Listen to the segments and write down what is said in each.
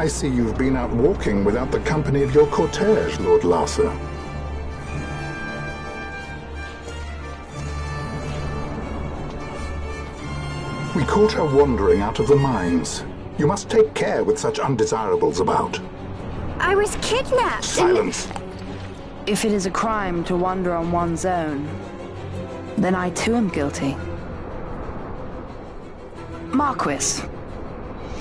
I see you've been out walking without the company of your cortege, Lord Larsa. We caught her wandering out of the mines. You must take care with such undesirables about. I was kidnapped. Silence! If it is a crime to wander on one's own, then I too am guilty. Marquis,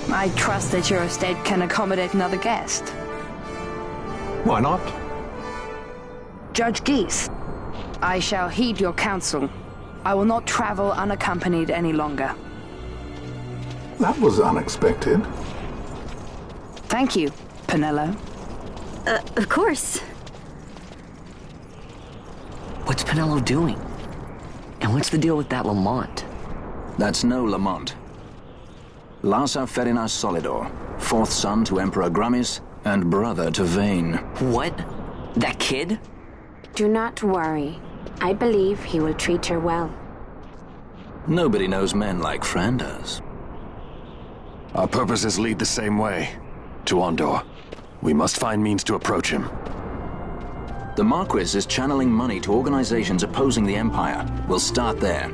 I trust that your estate can accommodate another guest. Why not? Judge Geese, I shall heed your counsel. I will not travel unaccompanied any longer. That was unexpected. Thank you, Penelo. Of course. What's Penelo doing? And what's the deal with that Lamont? That's no Lamont. Larsa Ferinas Solidor, fourth son to Emperor Gramis and brother to Vayne. What? That kid? Do not worry. I believe he will treat her well. Nobody knows men like Franders. Our purposes lead the same way. To Ondor. We must find means to approach him. The Marquis is channeling money to organizations opposing the Empire. We'll start there.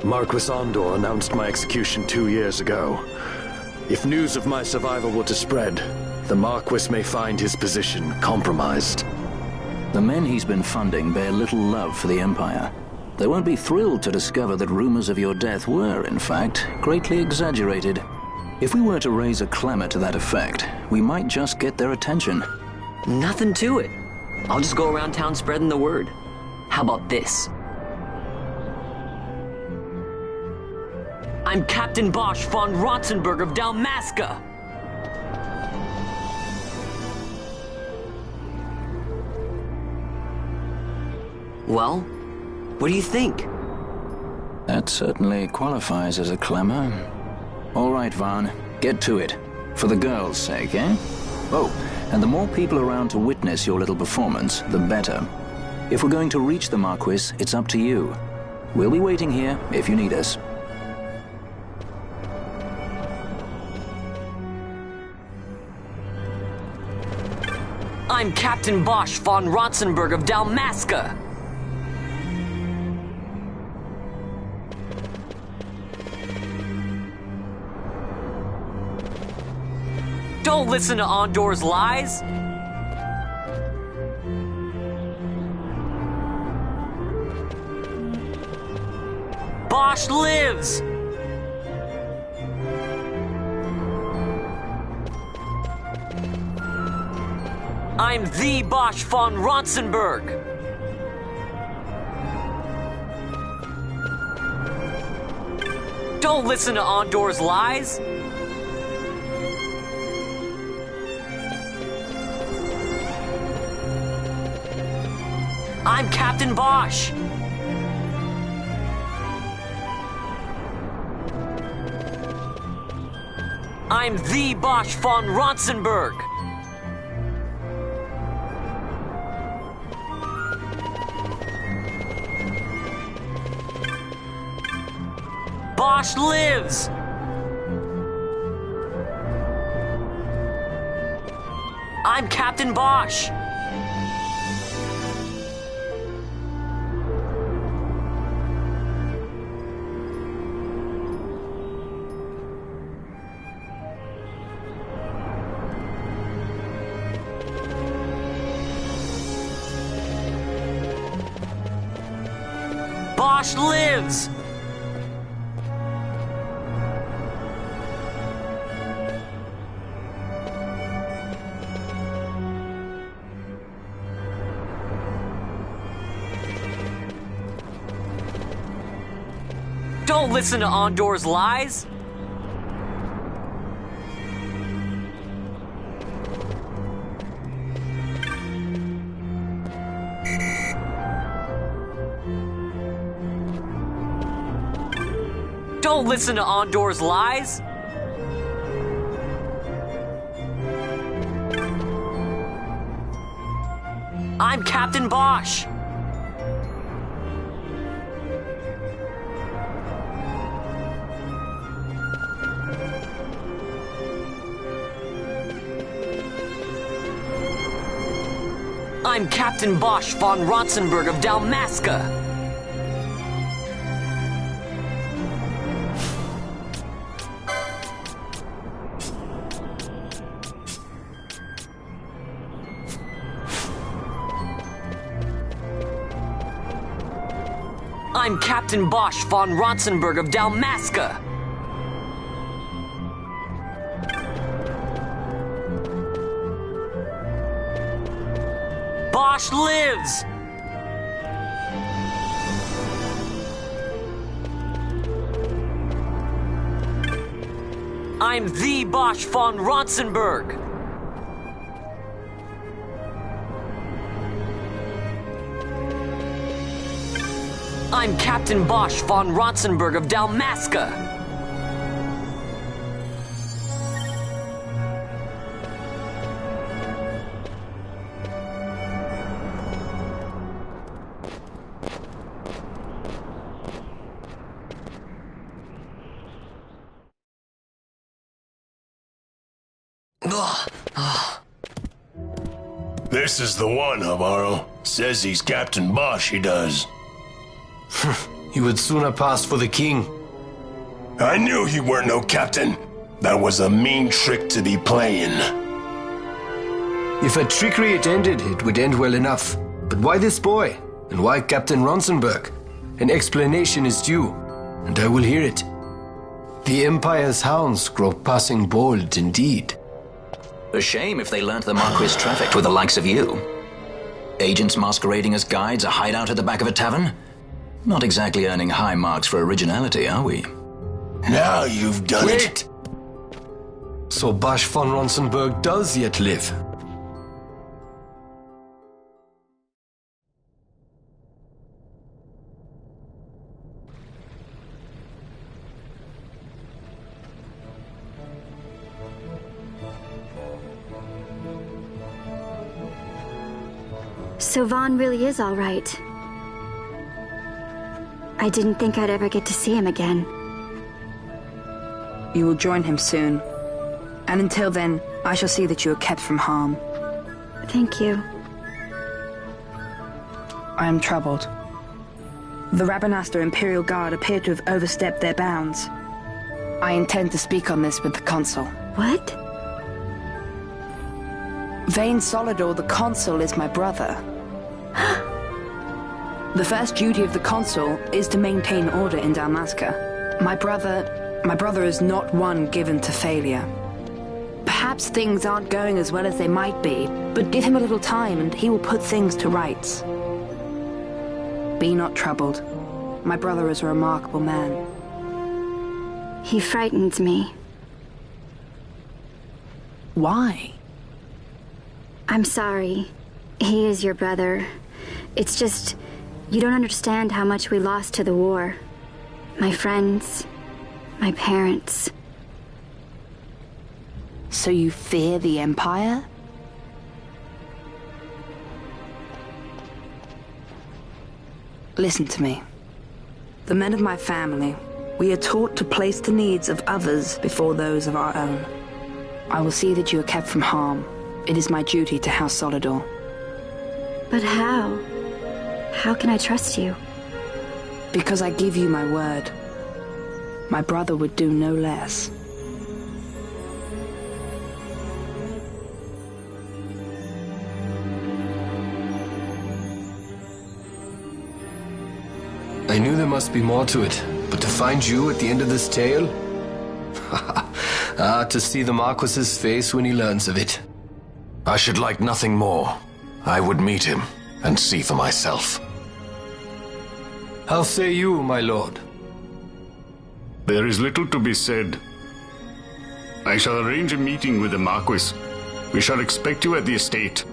Marquis Ondor announced my execution 2 years ago. If news of my survival were to spread, the Marquis may find his position compromised. The men he's been funding bear little love for the Empire. They won't be thrilled to discover that rumors of your death were, in fact, greatly exaggerated. If we were to raise a clamor to that effect, we might just get their attention. Nothing to it. I'll just go around town spreading the word. How about this? I'm Captain Bosch von Rotzenburg of Dalmasca. Well, what do you think? That certainly qualifies as a clamor. All right, Vaughn, get to it. For the girls' sake, eh? Oh, and the more people around to witness your little performance, the better. If we're going to reach the Marquis, it's up to you. We'll be waiting here if you need us. I'm Captain Bosch von Rotzenburg of Dalmasca. Don't listen to Ondor's lies! Bosch lives! I'm the Bosch von Rotzenburg! Don't listen to Ondor's lies! I'm Captain Bosch! I'm the Bosch von Rotzenburg! Bosch lives! I'm Captain Bosch! Bosch lives! Don't listen to Ondor's lies! Don't listen to Ondor's lies! I'm Captain Bosch! I'm Captain Bosch von Rotzenburg of Dalmasca! I'm Captain Bosch von Rotzenburg of Dalmasca! Bosch lives! I'm the Bosch von Rotzenburg! I'm Captain Bosch von Rotzenburg of Dalmasca! This is the one, Amaro. Says he's Captain Bosch, he does. He would sooner pass for the king. I knew he weren't no captain. That was a mean trick to be playing. If a trickery it ended, it would end well enough. But why this boy? And why Captain Ronsenberg? An explanation is due, and I will hear it. The Empire's hounds grow passing bold indeed. A shame if they learnt the Marquis trafficked with the likes of you. Agents masquerading as guides, a hideout at the back of a tavern? Not exactly earning high marks for originality, are we? Now you've done it. Wait! So Basch von Ronsenberg does yet live. So Vaughn really is all right. I didn't think I'd ever get to see him again. You will join him soon. And until then, I shall see that you are kept from harm. Thank you. I am troubled. The Rabanastre Imperial Guard appear to have overstepped their bounds. I intend to speak on this with the Consul. What? Vane Solidor, the Consul, is my brother. The first duty of the Consul is to maintain order in Dalmasca. My brother is not one given to failure. Perhaps things aren't going as well as they might be, but give him a little time and he will put things to rights. Be not troubled. My brother is a remarkable man. He frightens me. Why? I'm sorry. He is your brother. It's just, you don't understand how much we lost to the war. My friends, my parents. So you fear the Empire? Listen to me. The men of my family, we are taught to place the needs of others before those of our own. I will see that you are kept from harm. It is my duty to House Solidor. But how? How can I trust you? Because I give you my word. My brother would do no less. I knew there must be more to it, but to find you at the end of this tale? To see the Marquis's face when he learns of it. I should like nothing more. I would meet him and see for myself. How say you, my lord? There is little to be said. I shall arrange a meeting with the Marquis. We shall expect you at the estate.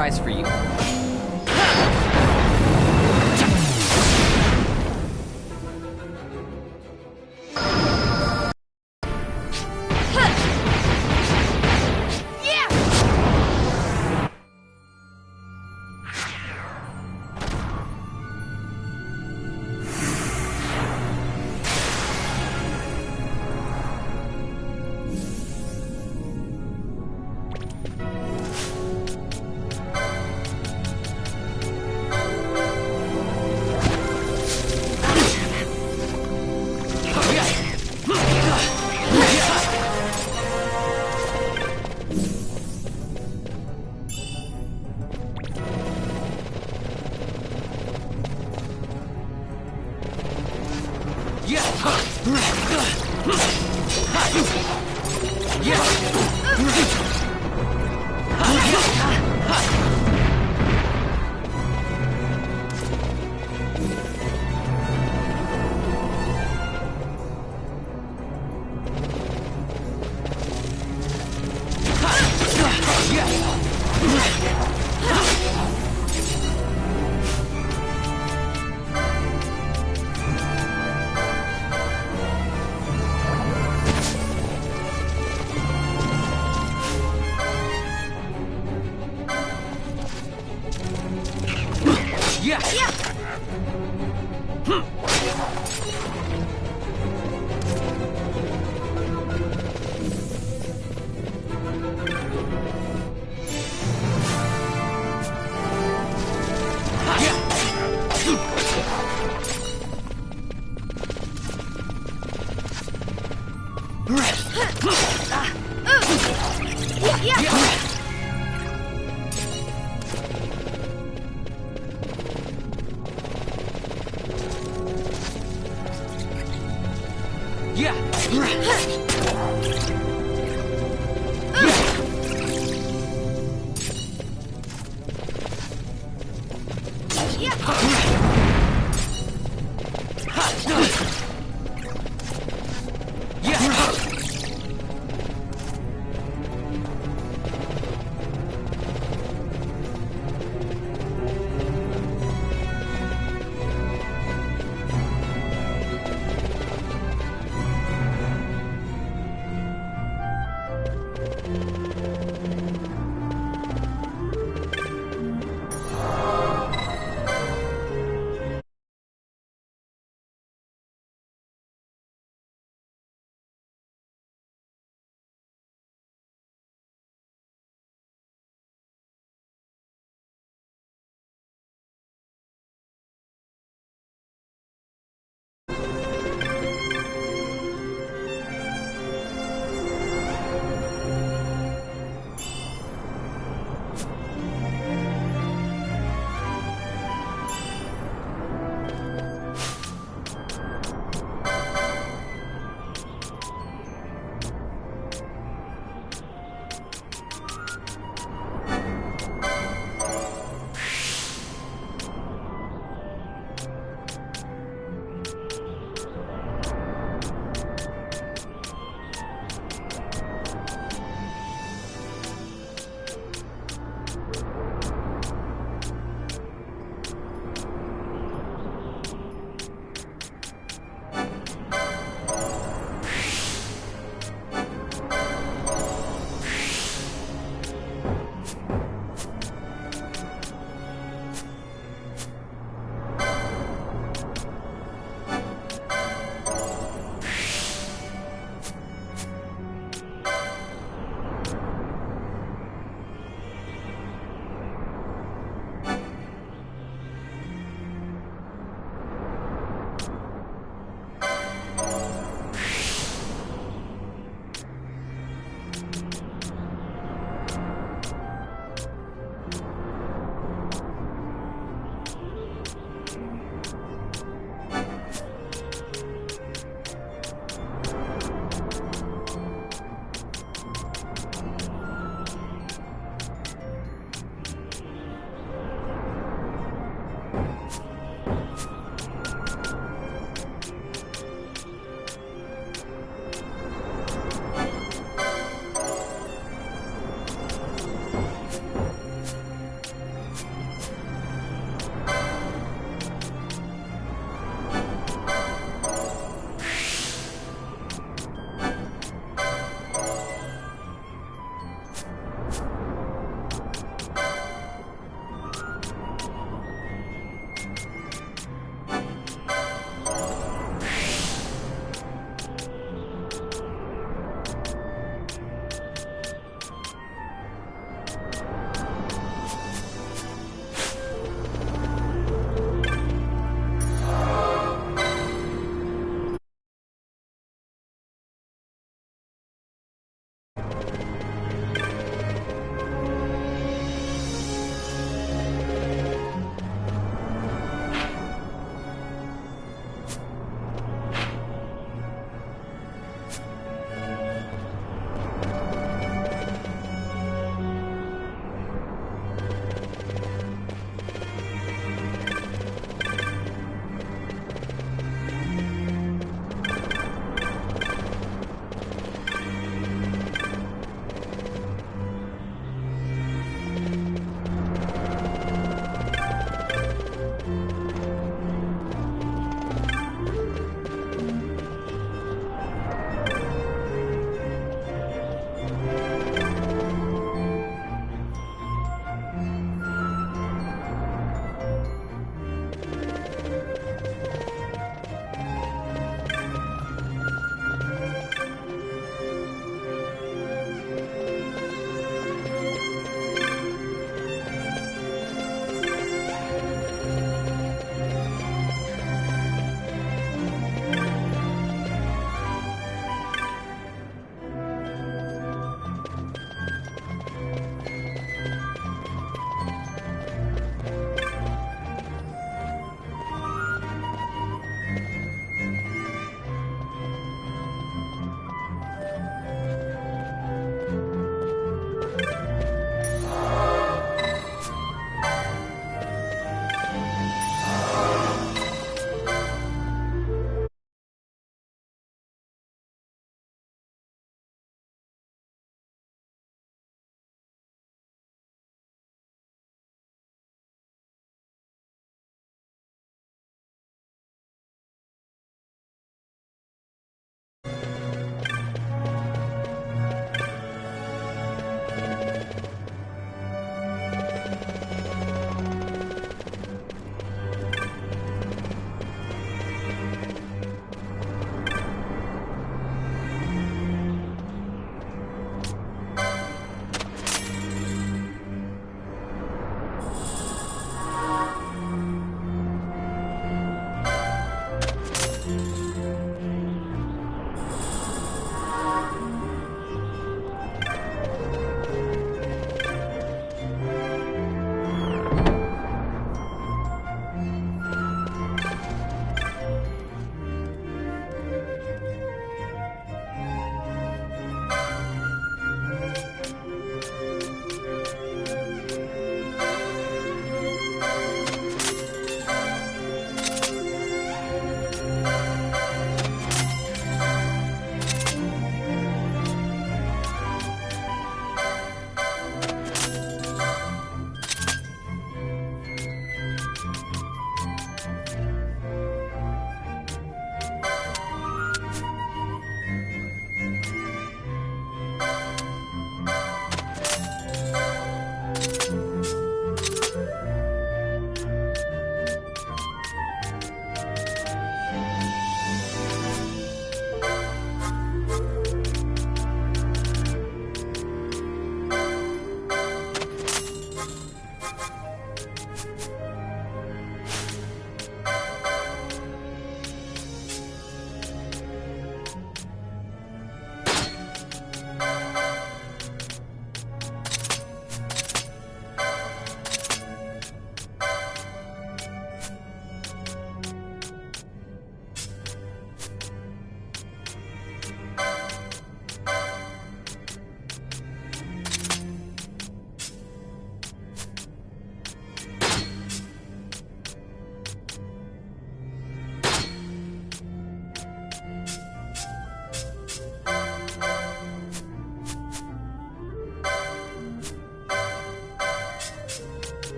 surprise for you.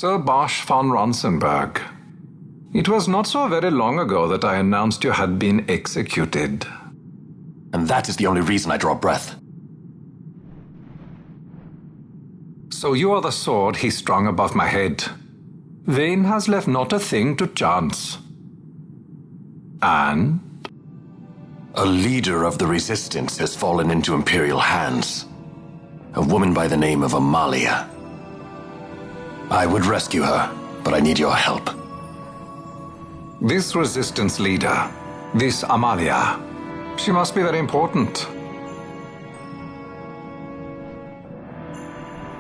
Sir Bosch von Ronsenberg. It was not so very long ago that I announced you had been executed. And that is the only reason I draw breath. So you are the sword he strung above my head. Vane has left not a thing to chance. And? A leader of the resistance has fallen into Imperial hands. A woman by the name of Amalia. I would rescue her, but I need your help. This resistance leader, this Amalia, she must be very important.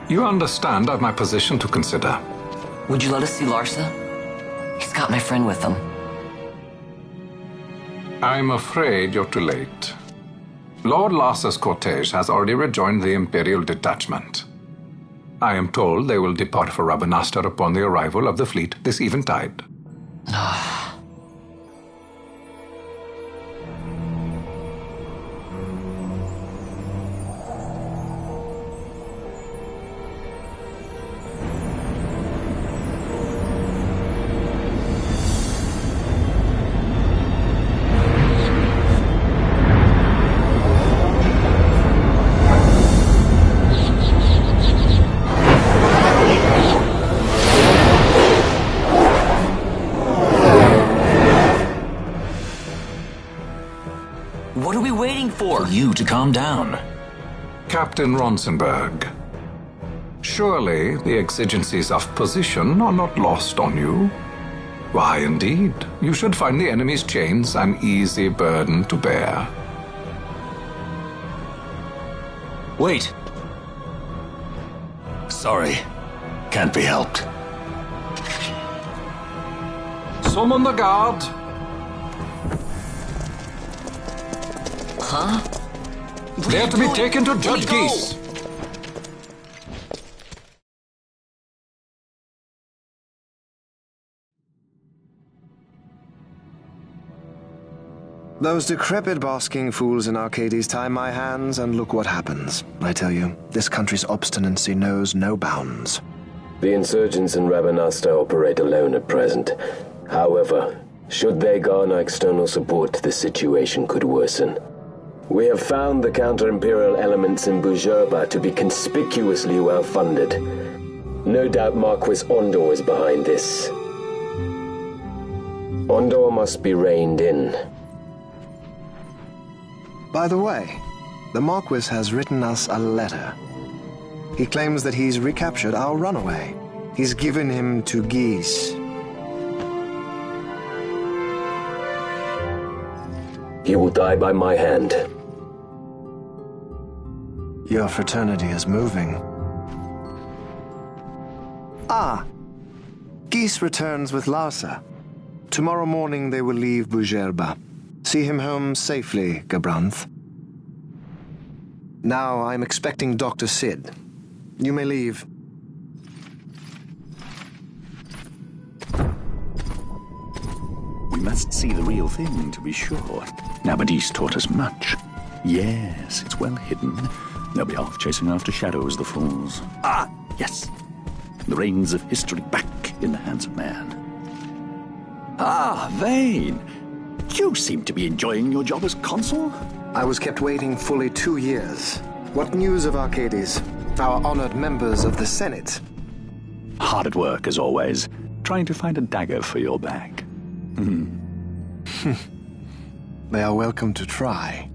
You understand I've my position to consider. Would you let us see Larsa? He's got my friend with him. I'm afraid you're too late. Lord Larsa's cortege has already rejoined the Imperial detachment. I am told they will depart for Rabanastre upon the arrival of the fleet this eventide. What are we waiting for? For you to calm down. Captain Ronsenberg, surely the exigencies of position are not lost on you. Why, indeed, you should find the enemy's chains an easy burden to bear. Wait. Sorry. Can't be helped. Summon the guard. Huh? They're to be taken to Judge Geese. Those decrepit basking fools in Arcades tie my hands, and look what happens. I tell you, this country's obstinacy knows no bounds. The insurgents in Rabanastre operate alone at present. However, should they garner external support, the situation could worsen. We have found the counter-imperial elements in Bujerba to be conspicuously well-funded. No doubt Marquis Ondor is behind this. Ondor must be reined in. By the way, the Marquis has written us a letter. He claims that he's recaptured our runaway. He's given him to Geese. He will die by my hand. Your fraternity is moving. Ah! Geese returns with Larsa. Tomorrow morning they will leave Bujerba. See him home safely, Gabranth. Now I'm expecting Dr. Sid. You may leave. We must see the real thing, to be sure. Nabadis taught us much. Yes, it's well hidden. They'll be off chasing after shadows, the fools. Ah, yes. The reins of history back in the hands of man. Ah, Vane. You seem to be enjoying your job as consul. I was kept waiting fully 2 years. What news of Arcades? Our honored members of the Senate? Hard at work, as always, trying to find a dagger for your back. They are welcome to try.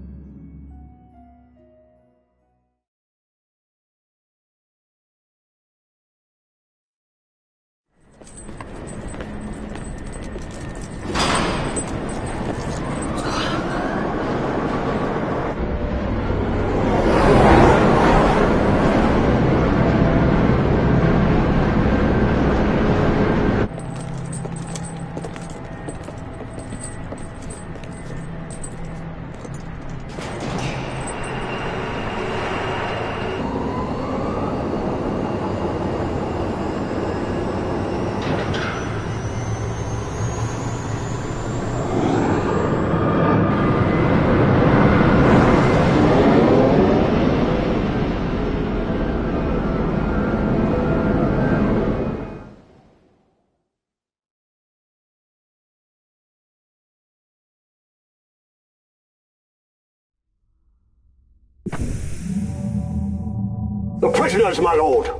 The prisoners, my lord!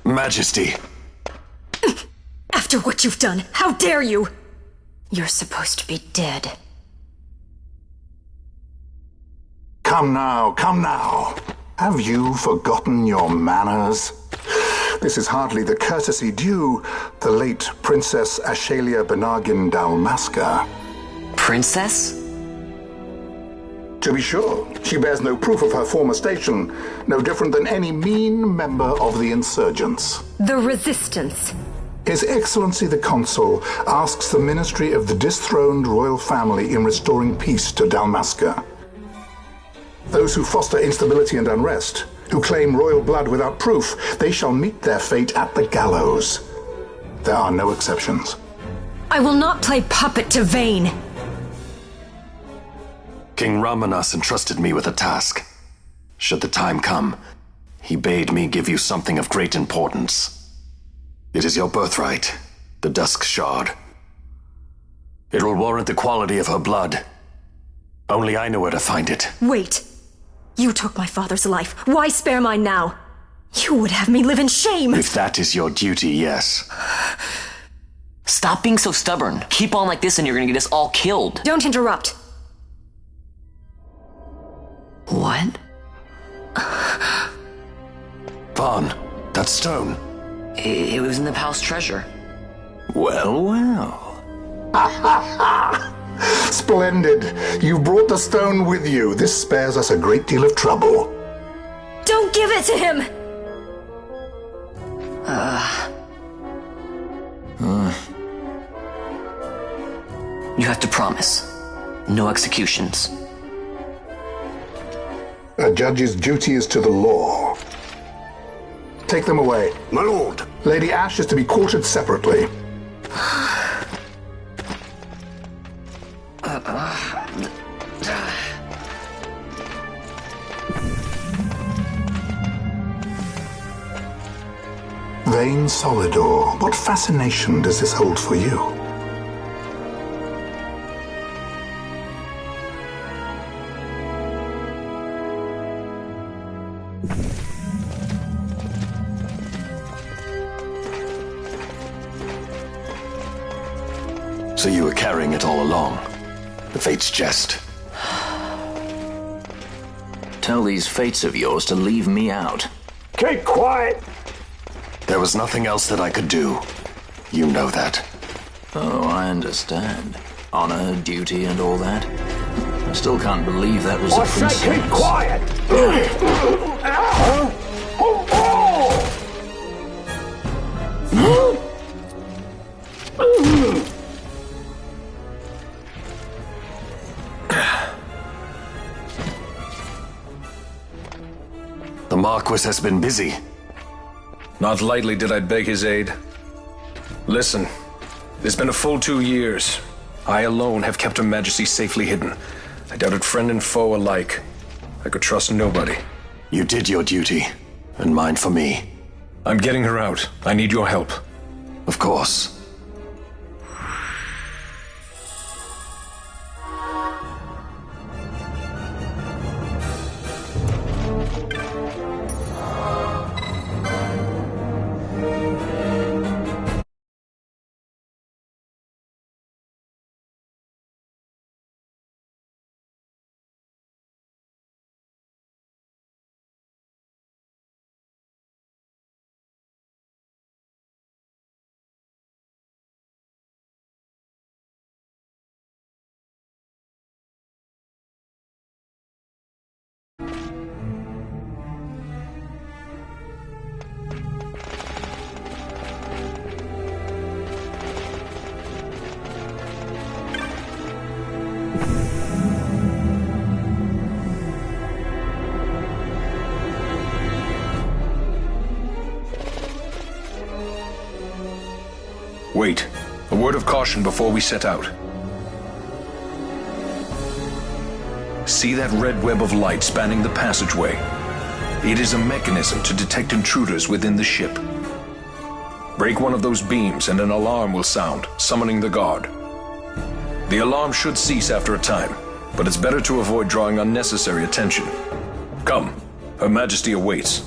Majesty. After what you've done, how dare you? You're supposed to be dead. Come now, come now. Have you forgotten your manners? This is hardly the courtesy due the late Princess Ashalia Benargin Dalmasca. Princess? To be sure, she bears no proof of her former station, no different than any mean member of the insurgents. The Resistance. His Excellency the Consul asks the ministry of the dethroned royal family in restoring peace to Dalmasca. Those who foster instability and unrest, who claim royal blood without proof, they shall meet their fate at the gallows. There are no exceptions. I will not play puppet to Vayne. King Ramanas entrusted me with a task. Should the time come, he bade me give you something of great importance. It is your birthright, the Dusk Shard. It will warrant the quality of her blood. Only I know where to find it. Wait. You took my father's life. Why spare mine now? You would have me live in shame. If that is your duty, yes. Stop being so stubborn. Keep on like this and you're gonna get us all killed. Don't interrupt. What? Vaughn, that stone. It was in the palace treasure. Well, well. Splendid. You've brought the stone with you. This spares us a great deal of trouble. Don't give it to him! You have to promise. No executions. A judge's duty is to the law. Take them away. My lord. Lady Ash is to be quartered separately. Vayne Solidor, what fascination does this hold for you? So you were carrying it all along. The Fate's jest. Tell these fates of yours to leave me out. Keep quiet! There was nothing else that I could do. You know that. Oh, I understand. Honor, duty, and all that. I still can't believe that was a princess. I say keep quiet! The Marquis has been busy. Not lightly did I beg his aid. Listen, it's been a full 2 years. I alone have kept Her Majesty safely hidden. I doubted friend and foe alike. I could trust nobody. You did your duty, and mine for me. I'm getting her out. I need your help. Of course. Wait. A word of caution before we set out. See that red web of light spanning the passageway? It is a mechanism to detect intruders within the ship. Break one of those beams and an alarm will sound, summoning the guard. The alarm should cease after a time, but it's better to avoid drawing unnecessary attention. Come, Her Majesty awaits.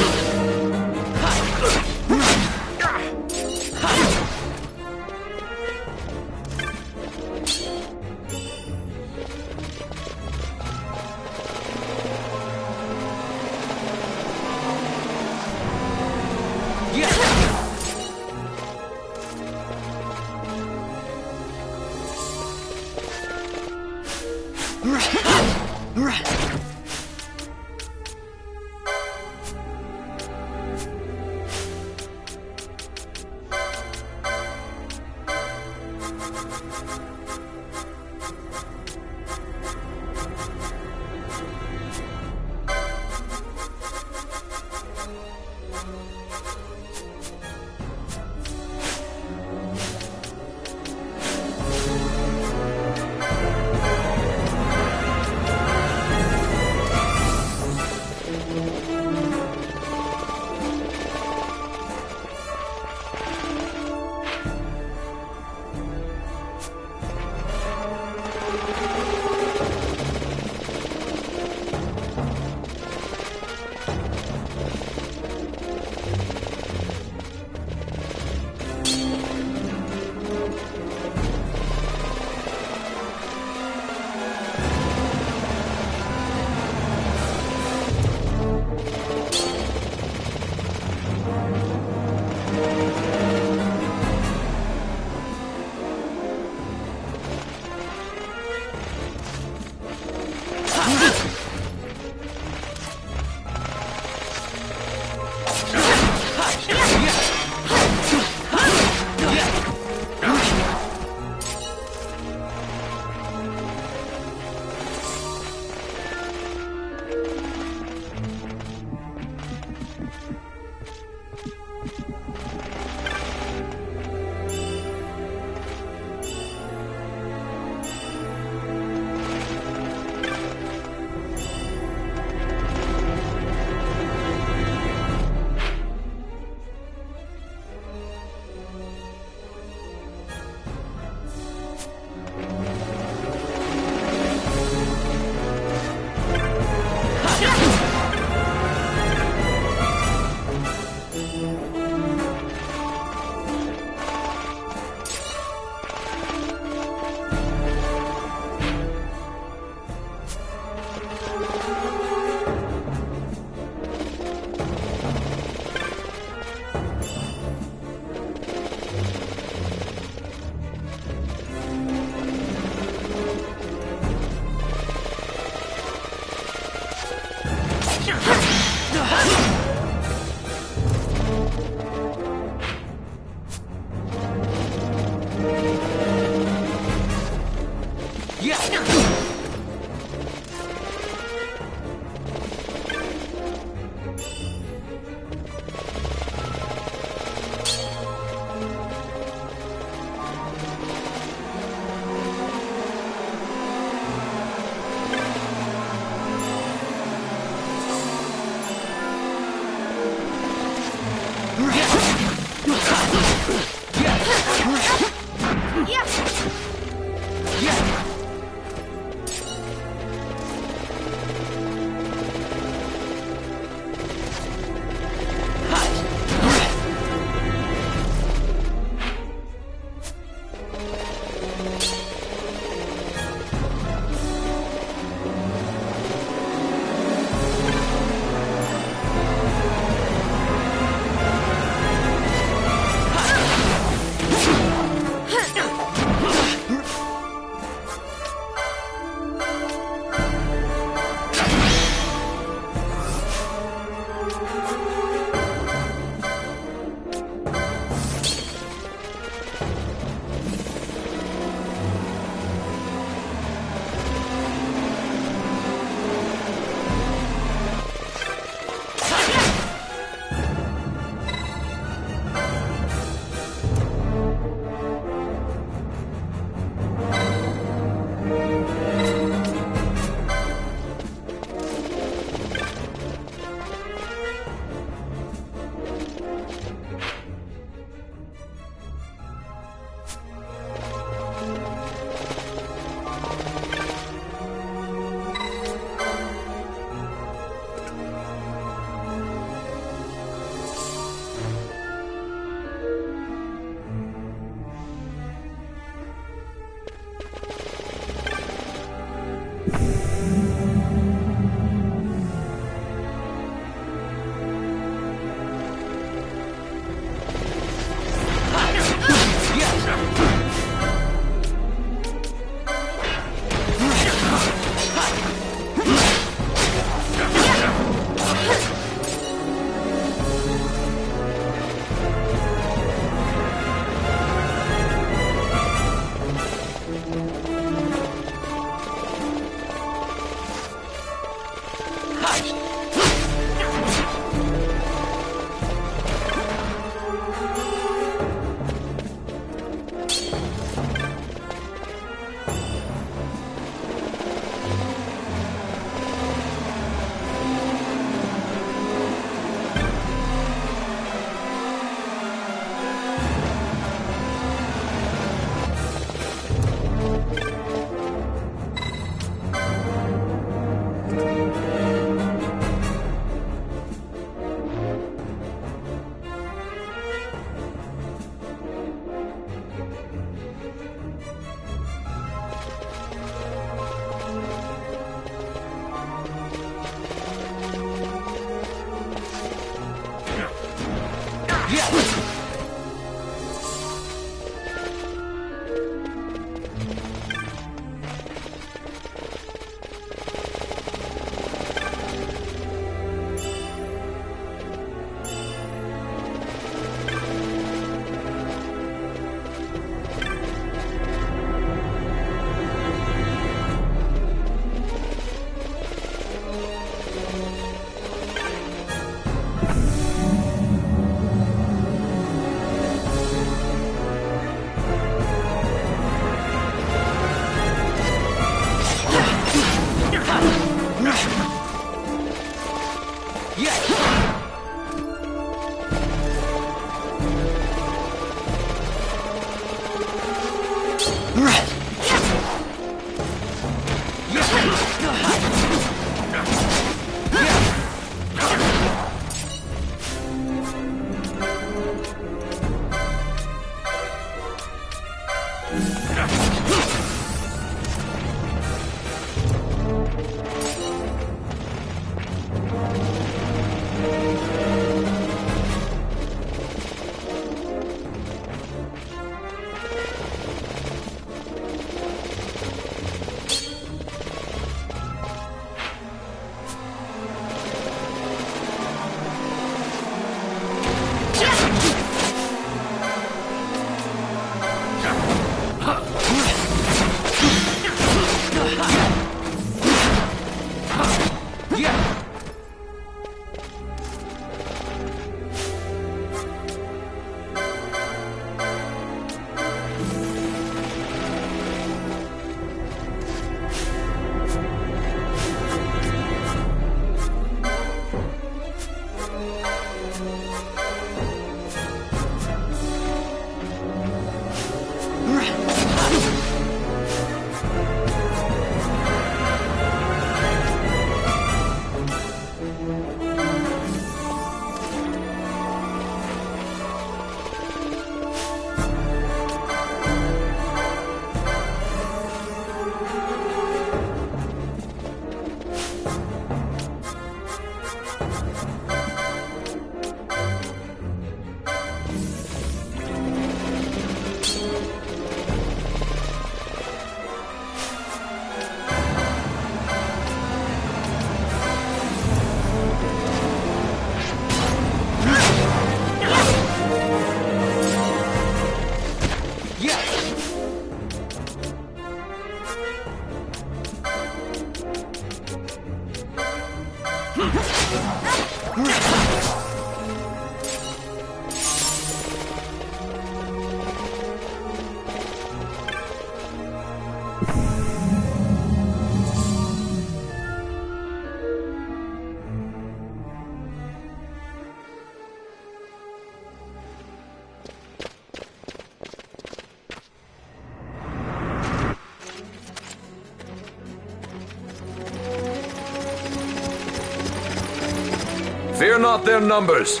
Fear not their numbers.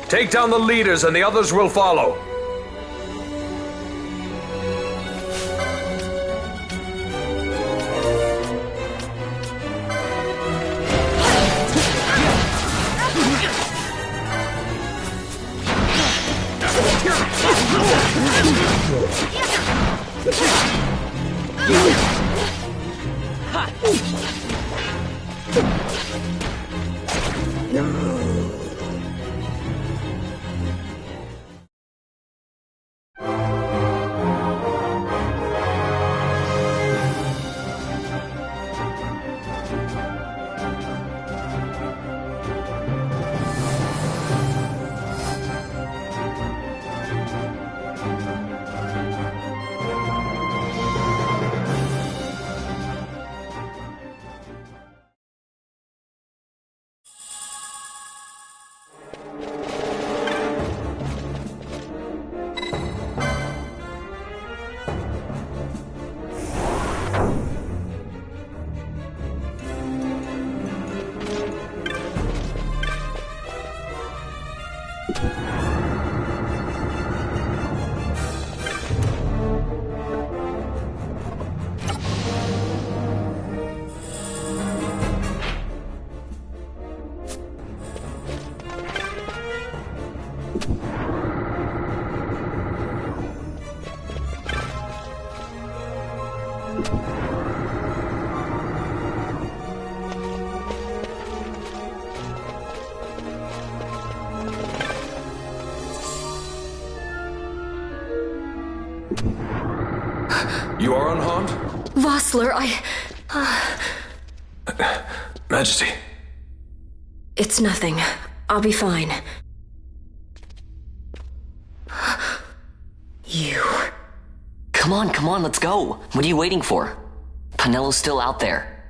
Take down the leaders and the others will follow. You are unharmed? Vossler, Majesty. It's nothing. I'll be fine. You. Come on, let's go. What are you waiting for? Pinello's still out there.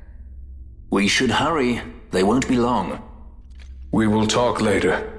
We should hurry. They won't be long. We will talk later.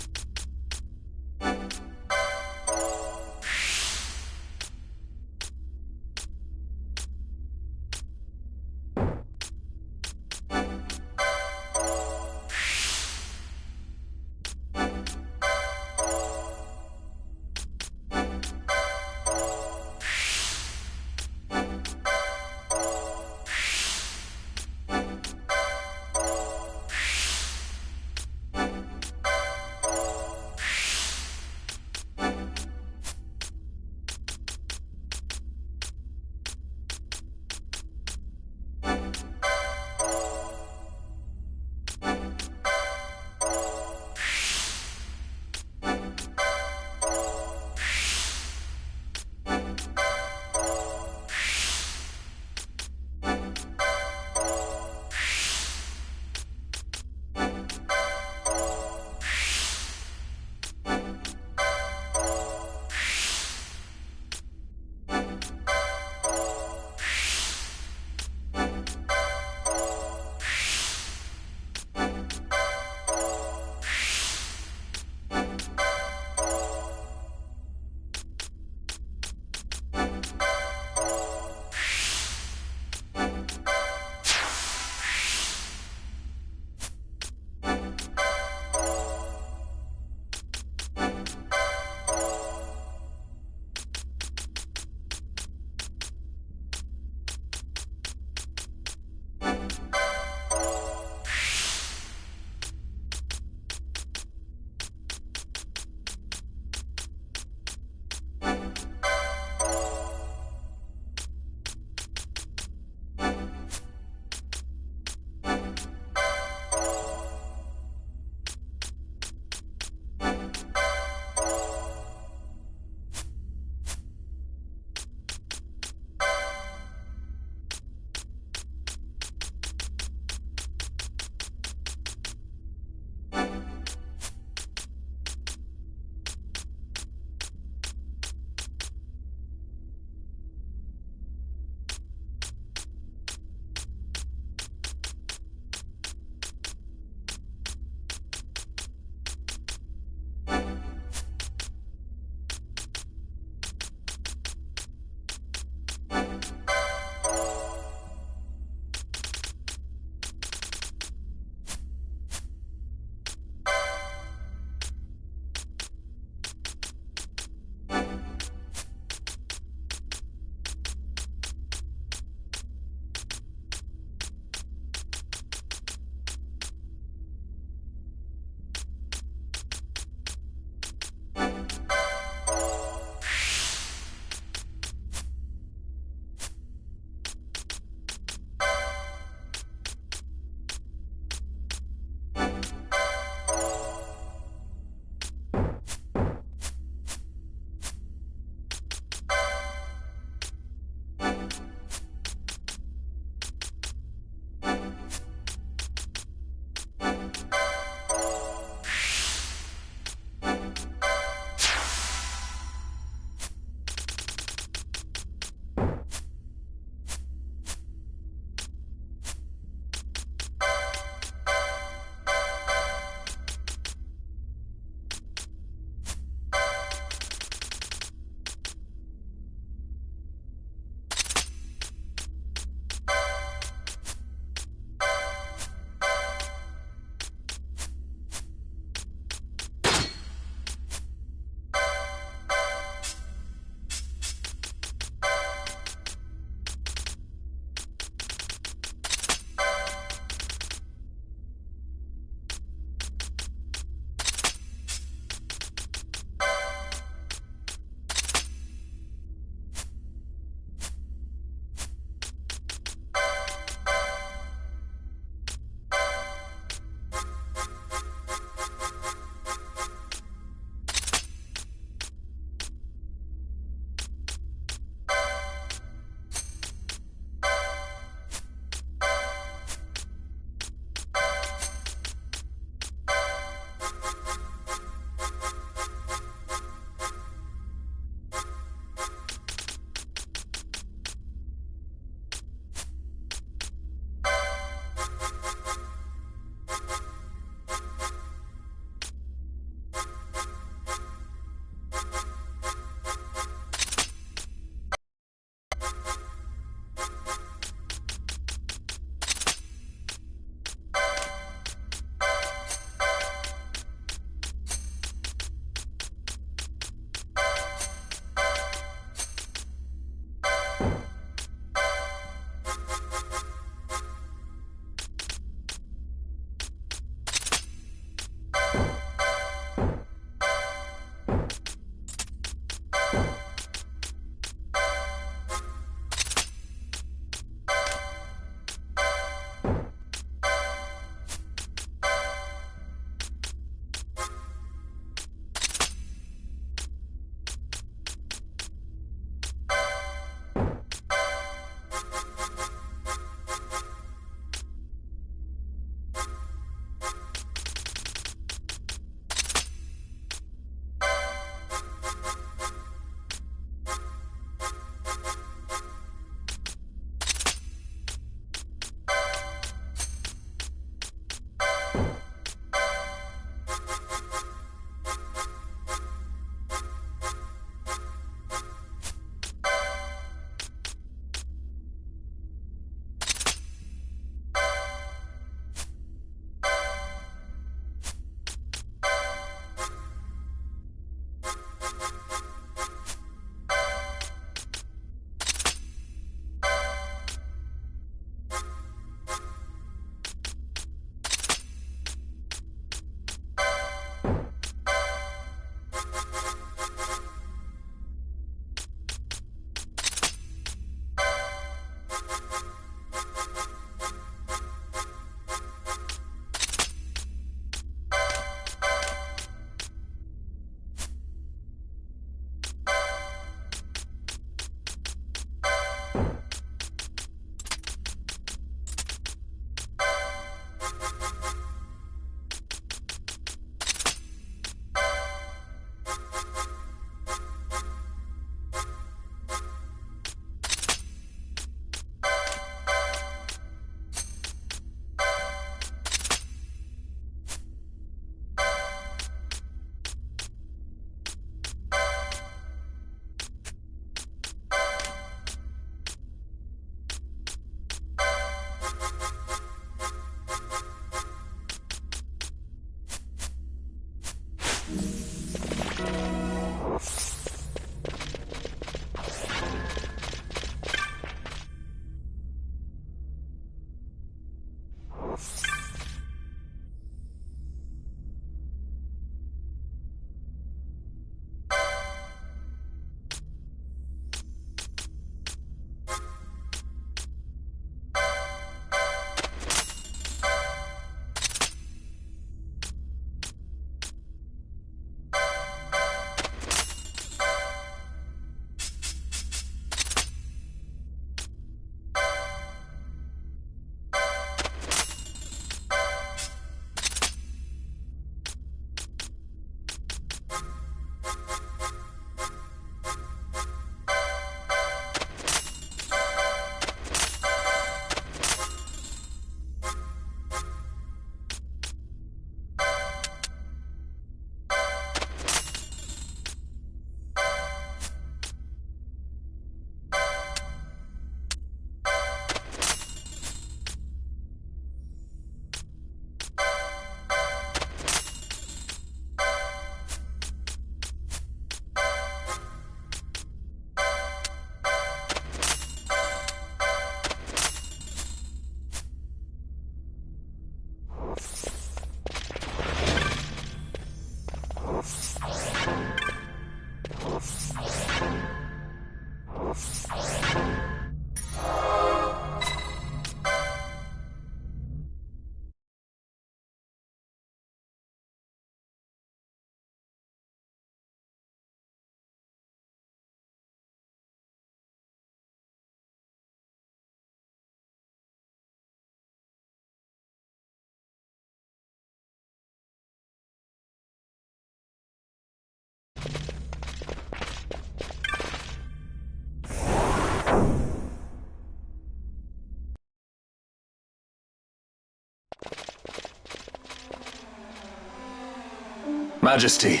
Majesty,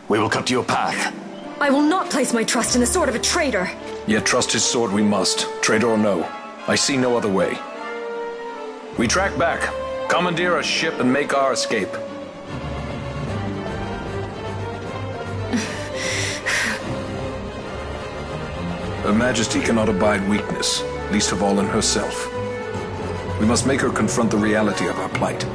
we will cut your path. I will not place my trust in the sword of a traitor. Yet trust his sword we must, traitor or no. I see no other way. We track back, commandeer a ship, and make our escape. Her Majesty cannot abide weakness, least of all in herself. We must make her confront the reality of our plight.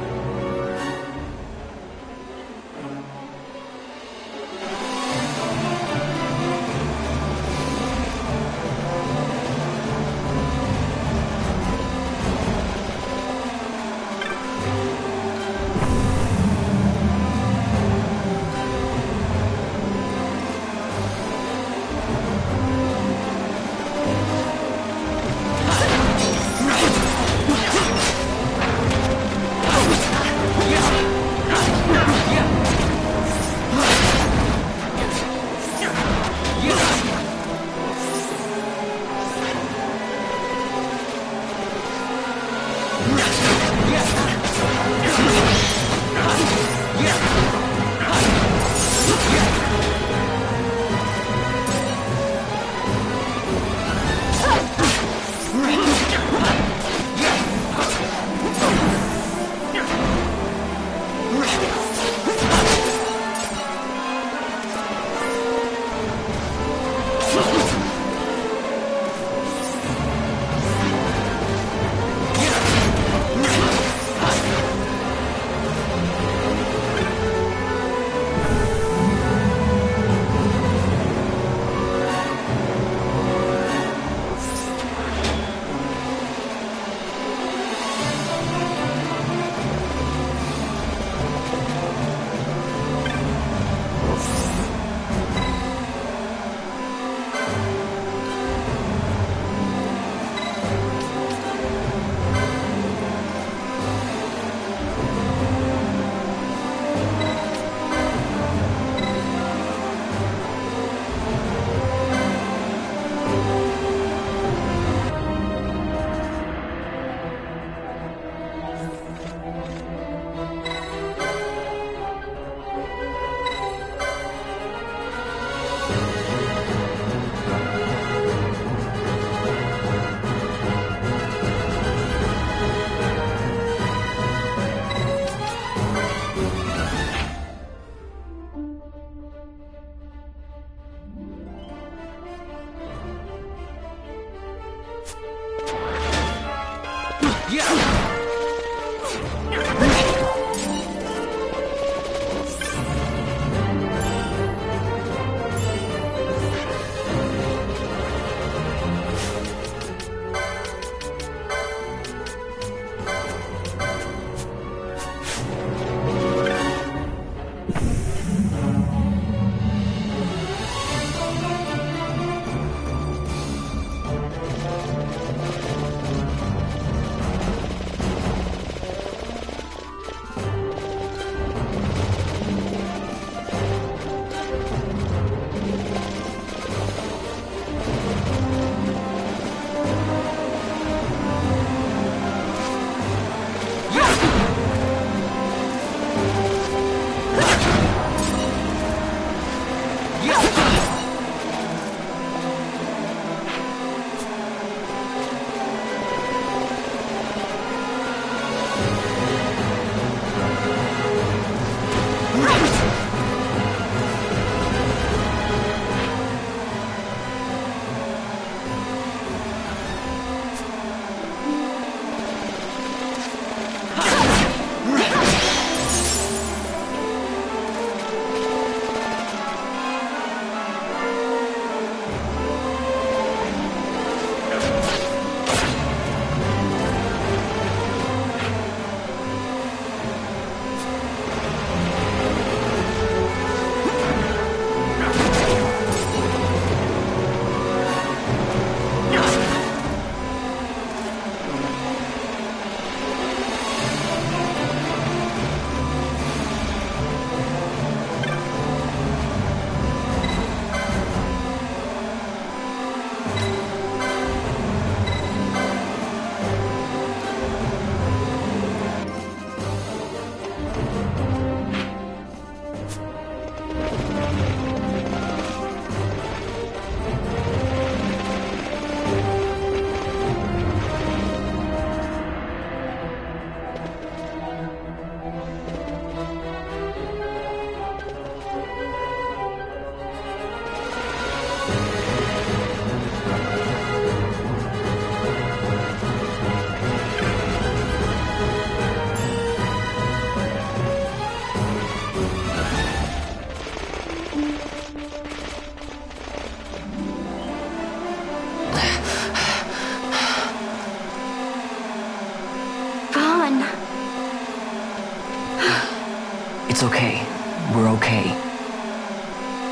It's okay. We're okay.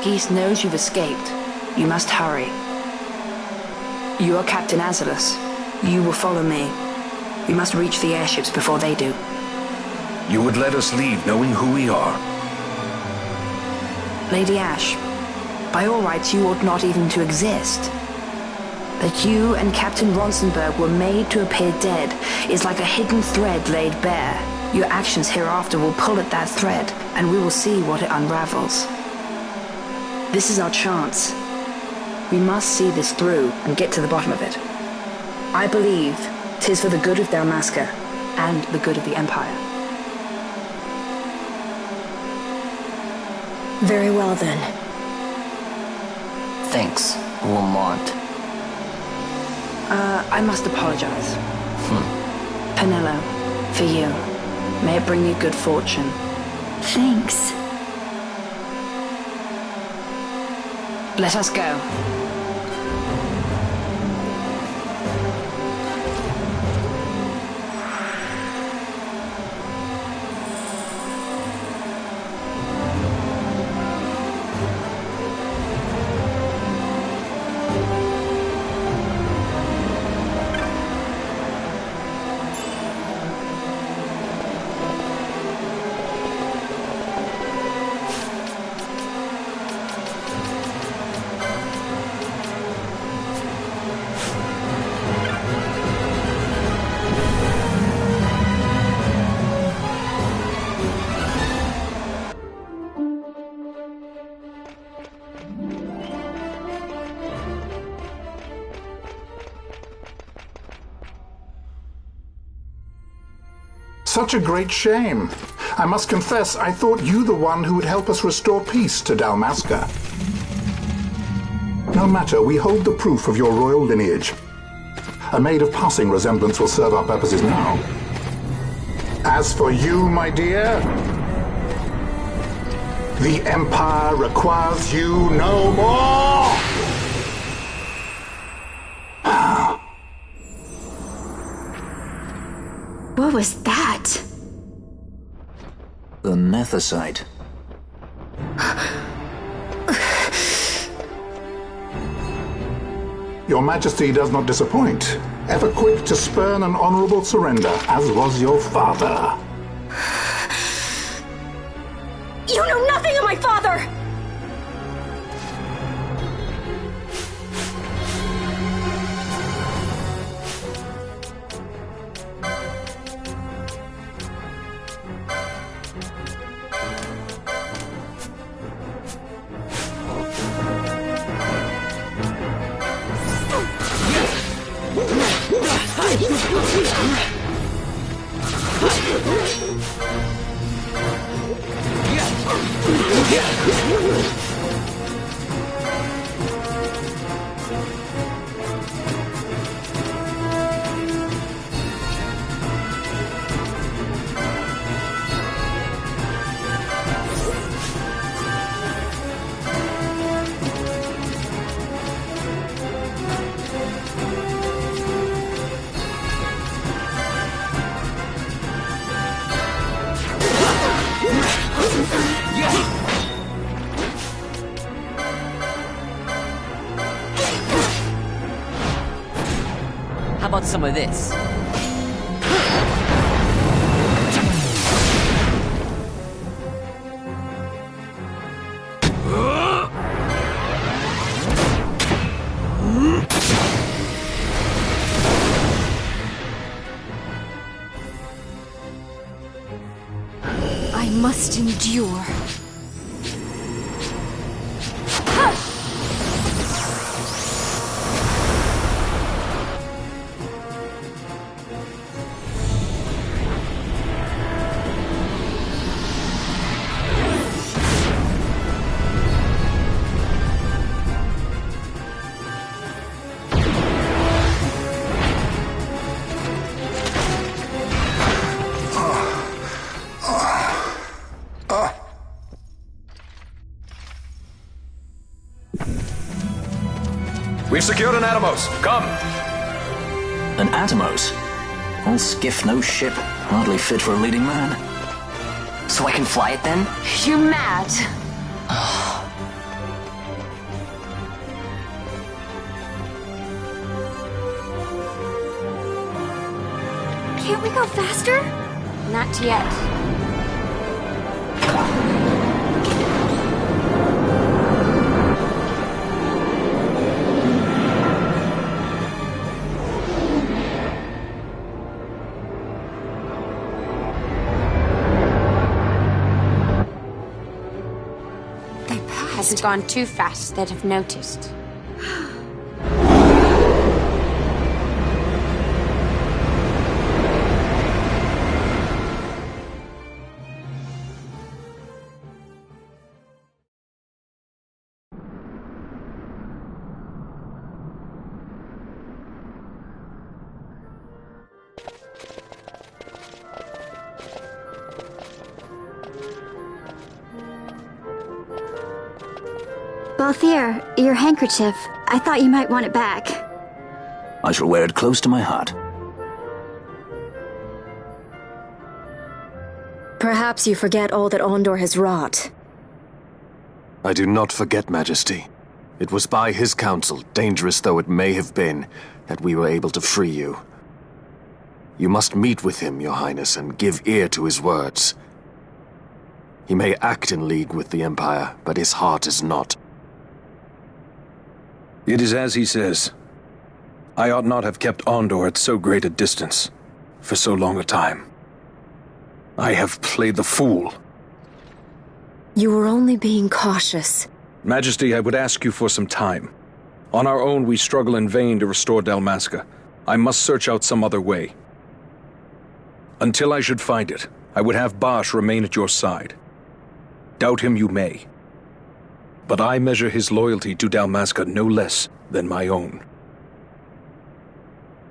Geese knows you've escaped. You must hurry. You are Captain Azalus. You will follow me. We must reach the airships before they do. You would let us leave knowing who we are? Lady Ash, by all rights you ought not even to exist. That you and Captain Ronsenberg were made to appear dead is like a hidden thread laid bare. Your actions hereafter will pull at that thread, and we will see what it unravels. This is our chance. We must see this through and get to the bottom of it. I believe 'tis for the good of Dalmasca and the good of the Empire. Very well, then. Thanks, Lamont. I must apologize. Penello, for you. May it bring you good fortune. Thanks. Let us go. Such a great shame. I must confess, I thought you the one who would help us restore peace to Dalmasca. No matter, we hold the proof of your royal lineage. A maid of passing resemblance will serve our purposes now. As for you, my dear, the Empire requires you no more! What was that? The Nethicite. Your Majesty does not disappoint. Ever quick to spurn an honorable surrender, as was your father. You know nothing of my father! How about some of this? I must endure. We've secured an Atomos. Come! An Atomos? All skiff, no ship. Hardly fit for a leading man. So I can fly it then? You're mad. Can't we go faster? Not yet. Has it gone too fast that I've noticed? Balthier, your handkerchief. I thought you might want it back. I shall wear it close to my heart. Perhaps you forget all that Ondor has wrought. I do not forget, Majesty. It was by his counsel, dangerous though it may have been, that we were able to free you. You must meet with him, Your Highness, and give ear to his words. He may act in league with the Empire, but his heart is not. It is as he says. I ought not have kept Ondor at so great a distance, for so long a time. I have played the fool. You were only being cautious. Majesty, I would ask you for some time. On our own, we struggle in vain to restore Dalmasca. I must search out some other way. Until I should find it, I would have Basch remain at your side. Doubt him you may. But I measure his loyalty to Dalmasca no less than my own.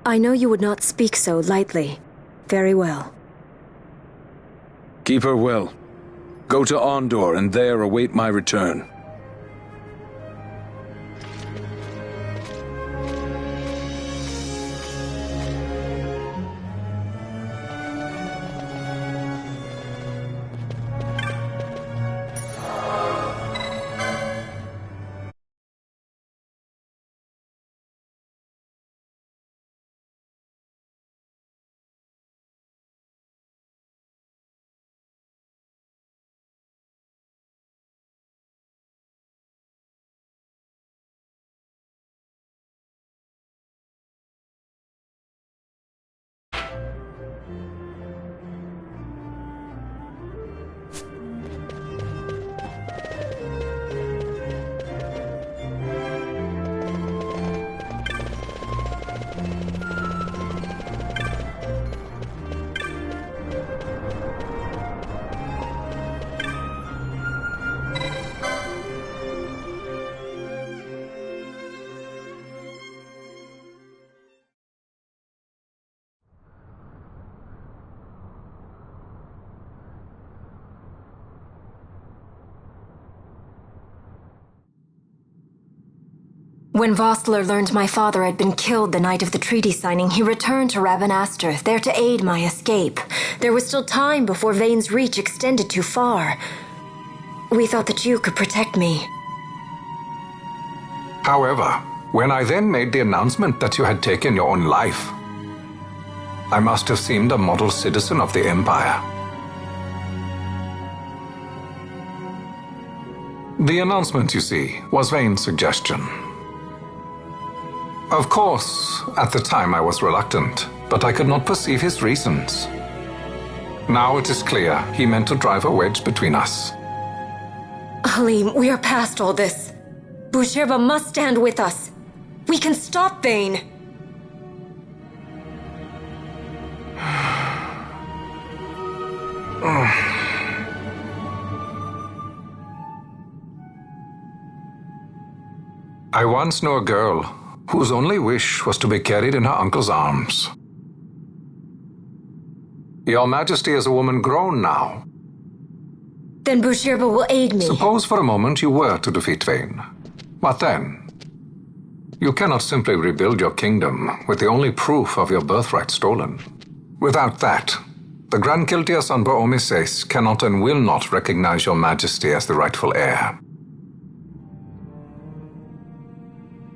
I know you would not speak so lightly. Very well. Keep her well. Go to Ondor and there await my return. When Vossler learned my father had been killed the night of the treaty signing, he returned to Ravenaster, there to aid my escape. There was still time before Vane's reach extended too far. We thought that you could protect me. However, when I then made the announcement that you had taken your own life, I must have seemed a model citizen of the Empire. The announcement, you see, was Vane's suggestion. Of course, at the time I was reluctant, but I could not perceive his reasons. Now it is clear he meant to drive a wedge between us. Halim, we are past all this. Bushirba must stand with us. We can stop Vane. I once knew a girl whose only wish was to be carried in her uncle's arms. Your Majesty is a woman grown now. Then Bushirba will aid me. Suppose for a moment you were to defeat Vane. What then? You cannot simply rebuild your kingdom with the only proof of your birthright stolen. Without that, The Grand Kiltias on Boomises cannot and will not recognize your majesty as the rightful heir.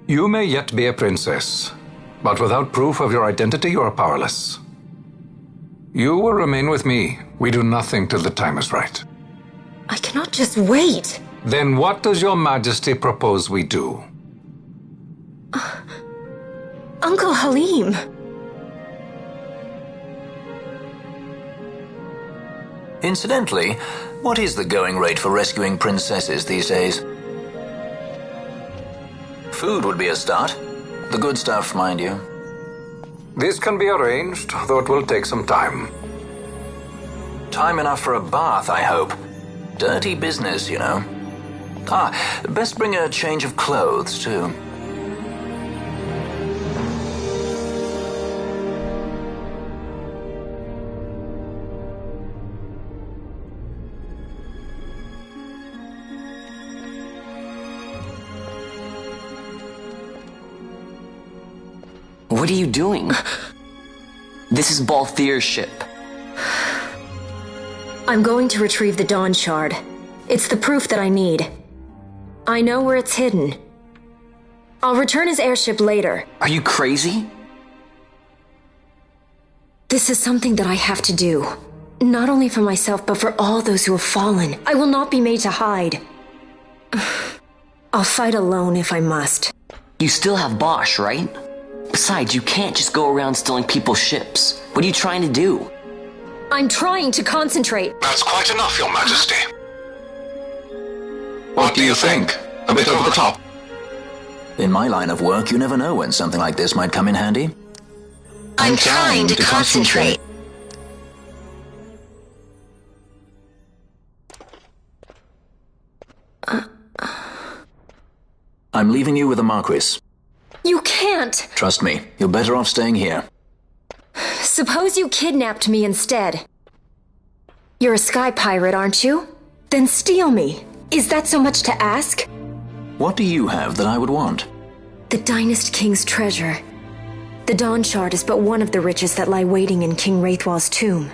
You may yet be a princess, but without proof of your identity, you are powerless. You will remain with me. We do nothing till the time is right. I cannot just wait. Then what does your majesty propose we do? Uncle Halim. Incidentally, what is the going rate for rescuing princesses these days? Food would be a start. The good stuff, mind you. This can be arranged, though it will take some time. Time enough for a bath, I hope. Dirty business, you know. Best bring a change of clothes, too. What are you doing? This is Balthier's ship. I'm going to retrieve the Dawn Shard. It's the proof that I need. I know where it's hidden. I'll return his airship later. Are you crazy? This is something that I have to do. Not only for myself, but for all those who have fallen. I will not be made to hide. I'll fight alone if I must. You still have Bosch, right? Besides, you can't just go around stealing people's ships. What are you trying to do? I'm trying to concentrate. That's quite enough, Your Majesty. What do you think? A bit over the top? In my line of work, you never know when something like this might come in handy. I'm trying to concentrate. I'm leaving you with the Marquis. You can't! Trust me, you're better off staying here. Suppose you kidnapped me instead. You're a sky pirate, aren't you? Then steal me. Is that so much to ask? What do you have that I would want? The Dynast King's treasure. The Dawn Shard is but one of the riches that lie waiting in King Wraithwall's tomb.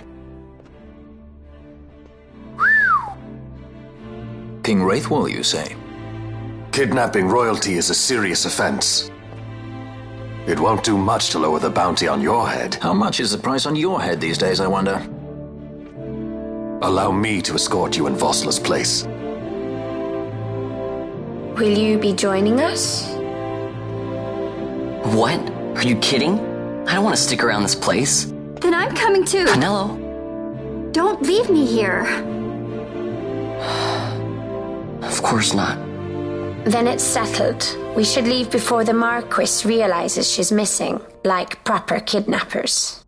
King Wraithwall, you say? Kidnapping royalty is a serious offense. It won't do much to lower the bounty on your head. How much is the price on your head these days, I wonder? Allow me to escort you in Vosla's place. Will you be joining us? What? Are you kidding? I don't want to stick around this place. Then I'm coming too. Canelo? Don't leave me here. Of course not. Then it's settled. We should leave before the Marquis realizes she's missing, like proper kidnappers.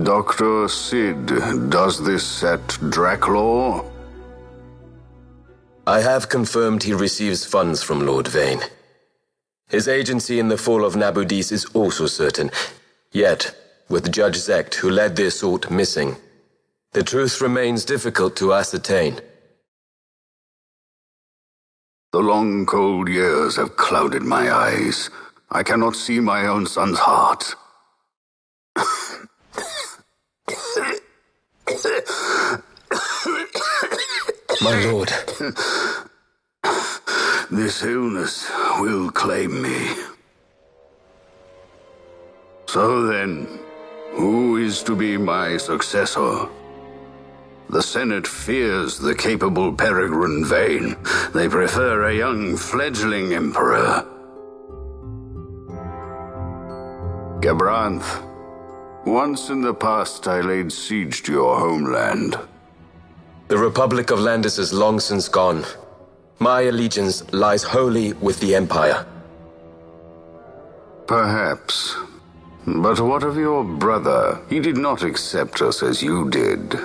Dr. Sid, does this set Draclaw? I have confirmed he receives funds from Lord Vane. His agency in the fall of Nabudis is also certain. Yet, with Judge Zekt, who led the assault, missing, the truth remains difficult to ascertain. The long, cold years have clouded my eyes. I cannot see my own son's heart. My lord. This illness will claim me. So then, who is to be my successor? The Senate fears the capable Peregrine Vane. They prefer a young fledgling emperor. Gabranth, once in the past I laid siege to your homeland. The Republic of Landis is long since gone. My allegiance lies wholly with the Empire. Perhaps. But what of your brother? He did not accept us as you did.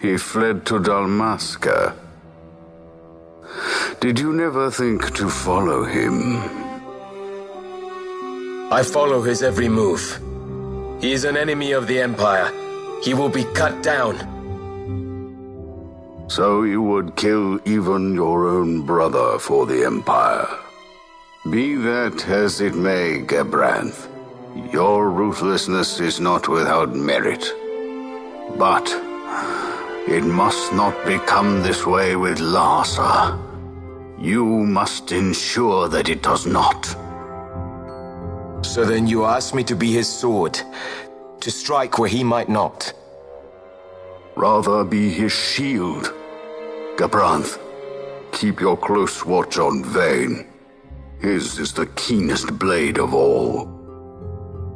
He fled to Dalmasca. Did you never think to follow him? I follow his every move. He is an enemy of the Empire. He will be cut down. So you would kill even your own brother for the Empire. Be that as it may, Gabranth, your ruthlessness is not without merit. But it must not become this way with Larsa. You must ensure that it does not. So then you ask me to be his sword, to strike where he might not. Rather be his shield. Gabranth, keep your close watch on Vane. His is the keenest blade of all.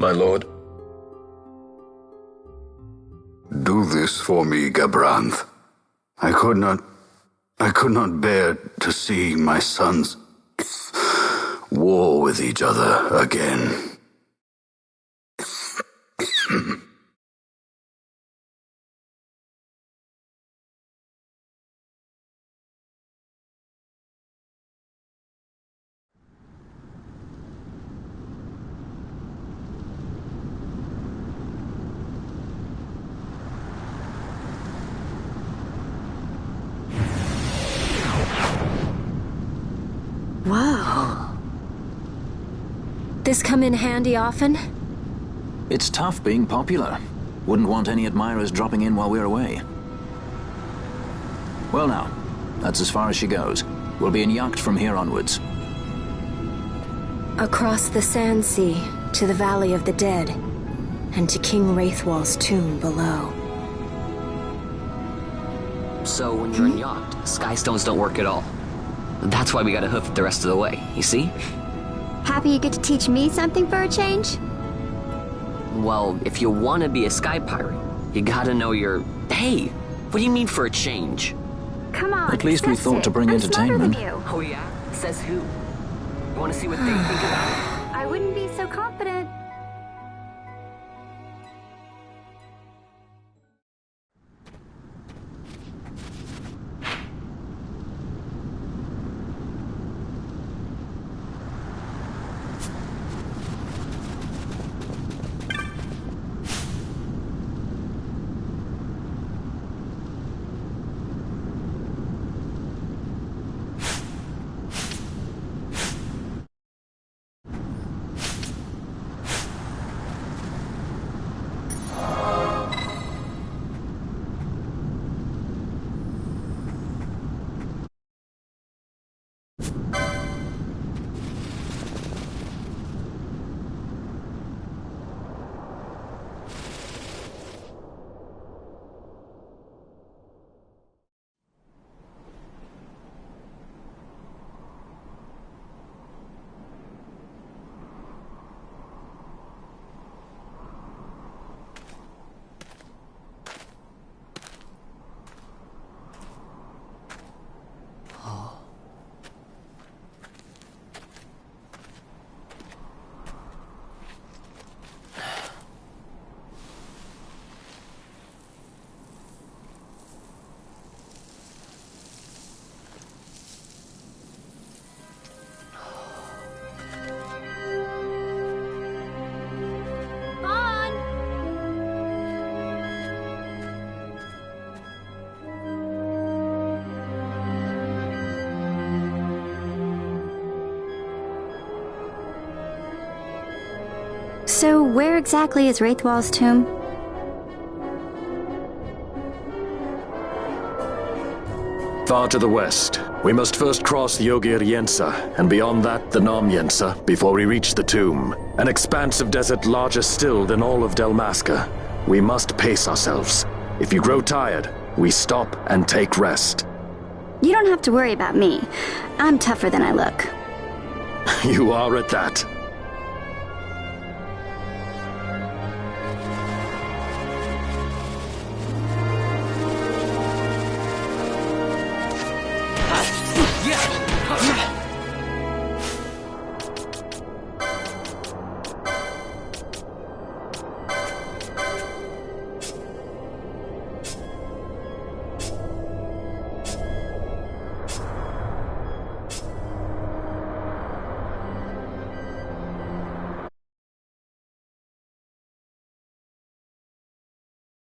My lord. Do this for me, Gabranth. I could not bear to see my sons war with each other again. Whoa. This come in handy often? It's tough being popular. Wouldn't want any admirers dropping in while we're away. Well now, that's as far as she goes. We'll be in yacht from here onwards. Across the Sand Sea, to the Valley of the Dead, and to King Wraithwall's tomb below. So when you're in yacht, skystones don't work at all. That's why we gotta hoof it the rest of the way, you see? Happy you get to teach me something for a change? Well, if you want to be a sky pirate, you gotta know your... Hey, what do you mean for a change? Come on, at least we thought to bring entertainment. Oh yeah? Says who? You want to see what they think about it? I wouldn't be so confident. So, where exactly is Wraithwall's tomb? Far to the west, We must first cross the Yogir Yensa, and beyond that, the Nam Yensa, before we reach the tomb. An expanse of desert larger still than all of Dalmasca. We must pace ourselves. If you grow tired, we stop and take rest. You don't have to worry about me. I'm tougher than I look. You are at that.